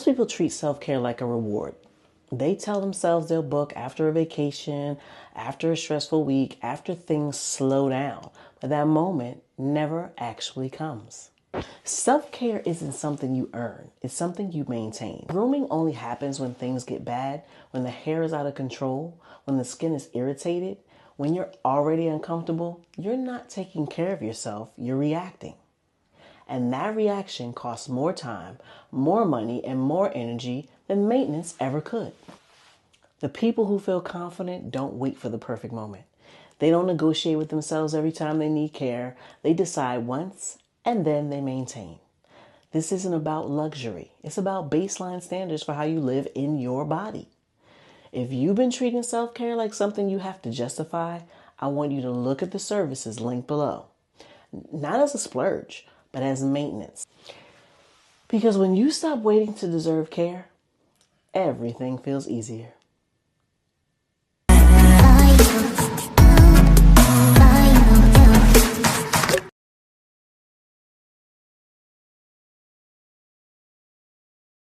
people treat self-care like a reward. They tell themselves they'll book after a vacation, after a stressful week, after things slow down. But that moment never actually comes. Self-care isn't something you earn. It's something you maintain. Grooming only happens when things get bad, when the hair is out of control, when the skin is irritated, when you're already uncomfortable. You're not taking care of yourself, you're reacting. And that reaction costs more time, more money, and more energy than maintenance ever could. The people who feel confident don't wait for the perfect moment. They don't negotiate with themselves every time they need care. They decide once and then they maintain. This isn't about luxury. It's about baseline standards for how you live in your body. If you've been treating self-care like something you have to justify, I want you to look at the services linked below. Not as a splurge, but as maintenance. Because when you stop waiting to deserve care, everything feels easier.